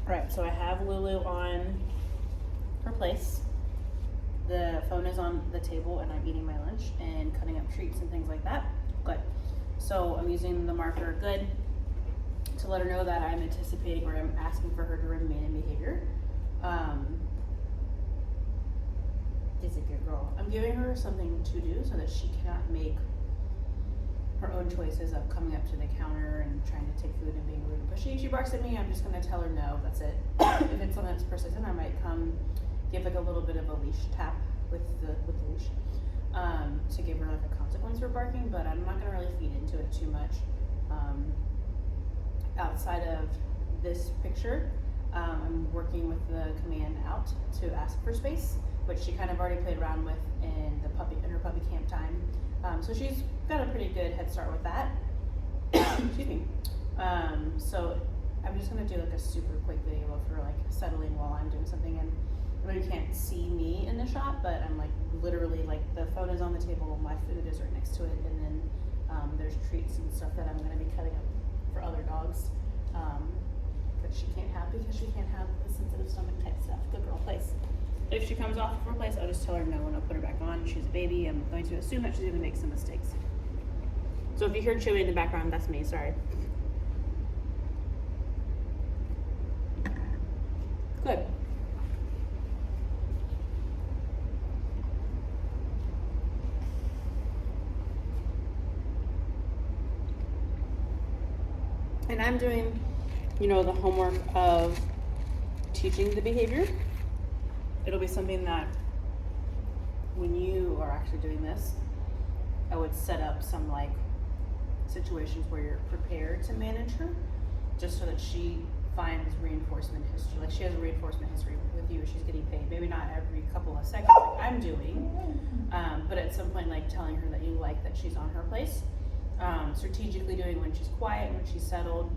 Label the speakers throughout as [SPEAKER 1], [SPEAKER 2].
[SPEAKER 1] Alright, so I have Lulu on her place. The phone is on the table and I'm eating my lunch and cutting up treats and things like that. Good. So I'm using the marker good to let her know that I'm anticipating or I'm asking for her to remain in behavior. Is a good girl. I'm giving her something to do so that she cannot make her own choices of coming up to the counter and trying to take food and being rude and pushy. If she barks at me, I'm just gonna tell her no, that's it. If it's something that's persistent, I might come give like a little bit of a leash tap with the leash to give her like a consequence for barking, but I'm not gonna really feed into it too much. Outside of this picture, I'm working with the command out to ask for space, which she kind of already played around with in her puppy camp time. So she's got a pretty good head start with that. Excuse me. So I'm just gonna do like a super quick video of her like settling while I'm doing something, and I know you can't see me in the shot, but I'm like literally like the phone is on the table, my food is right next to it, and then there's treats and stuff that I'm gonna be cutting up for other dogs that she can't have because she can't have the sensitive stomach type stuff. Good girl, place. If she comes off of her place, I'll just tell her no and I'll put her back on. She's a baby. I'm going to assume that she's going to make some mistakes. So if you hear chewing in the background, that's me. Sorry. Good. And I'm doing, the homework of teaching the behavior. It'll be something that when you are actually doing this, I would set up some like situations where you're prepared to manage her, just so that she finds reinforcement history. Like she has a reinforcement history with you. She's getting paid. Maybe not every couple of seconds like I'm doing, but at some point like telling her that you like that she's on her place. Strategically doing when she's quiet, when she's settled.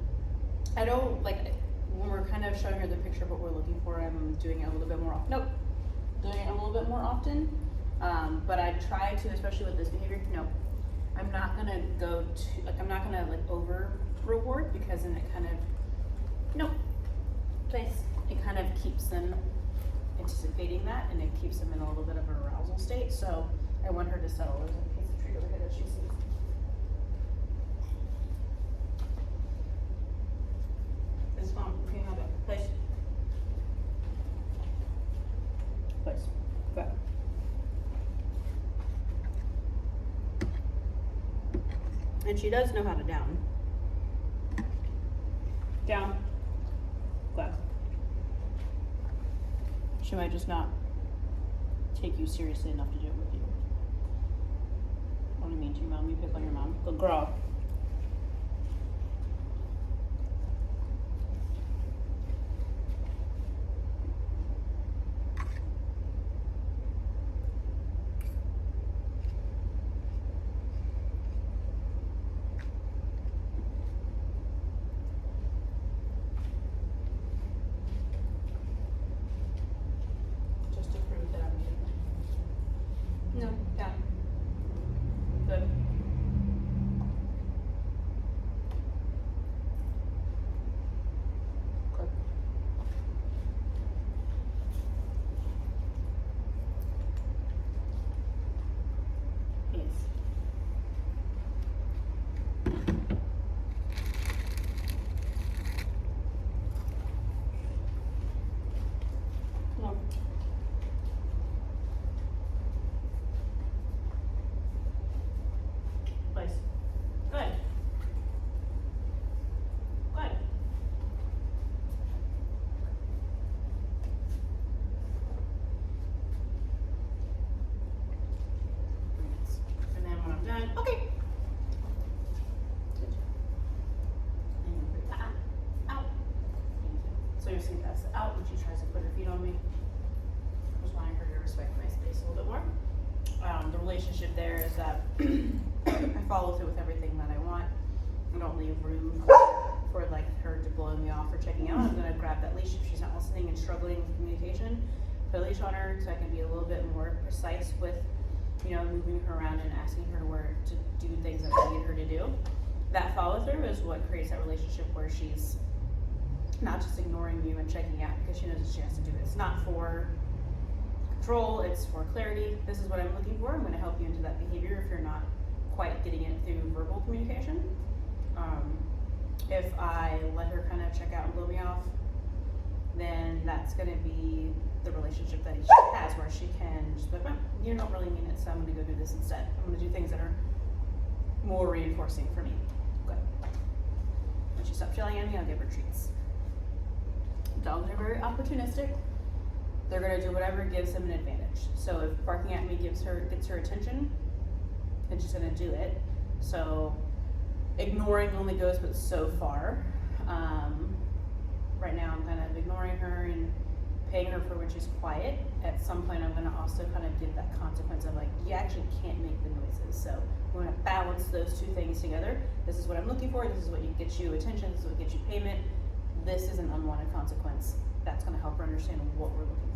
[SPEAKER 1] I don't like when we're kind of showing her the picture of what we're looking for. I'm doing it a little bit more often. Doing it a little bit more often. But I try to, especially with this behavior. I'm not gonna go to I'm not gonna like over reward, because then it kind of place. It kind of keeps them anticipating that, and it keeps them in a little bit of an arousal state. So I want her to settle. There's a piece of tree over here that she sees. It's fine. Okay, how about place? Place. Good. And she does know how to down. Down. Good. She might just not take you seriously enough to do it with you. What do you mean to your mom? You pick on your mom. Good girl. No, down. Good. Good. Yes. No. Place. Good. Good. And then when I'm done, okay. Good. And you put that out. So you're seeing that's out when she tries to put her feet on me. Just wanting her to respect my space a little bit more. The relationship there is that I follow through with everything that I want. I don't leave room for like her to blow me off or checking out. I'm gonna grab that leash if she's not listening and struggling with communication. Put a leash on her so I can be a little bit more precise with, moving her around and asking her to do things that I need her to do. That follow through is what creates that relationship where she's not just ignoring you and checking out because she knows that she has to do it. It's not for control, it's for clarity. This is what I'm looking for. I'm going to help you into that behavior if you're not quite getting it through verbal communication. If I let her kind of check out and blow me off, then that's going to be the relationship that she has, where she can just be like, well, you don't really mean it, so I'm going to go do this instead. I'm going to do things that are more reinforcing for me. Good. When she stops yelling at me, I'll give her treats. Dogs are very opportunistic. They're going to do whatever gives them an advantage. So if barking at me gets her attention, then she's going to do it. So ignoring only goes but so far. Right now I'm kind of ignoring her and paying her for when she's quiet. At some point I'm going to also kind of give that consequence of like, you actually can't make the noises. So we're going to balance those two things together. This is what I'm looking for. This is what gets you attention. This is what gets you payment. This is an unwanted consequence. That's going to help her understand what we're looking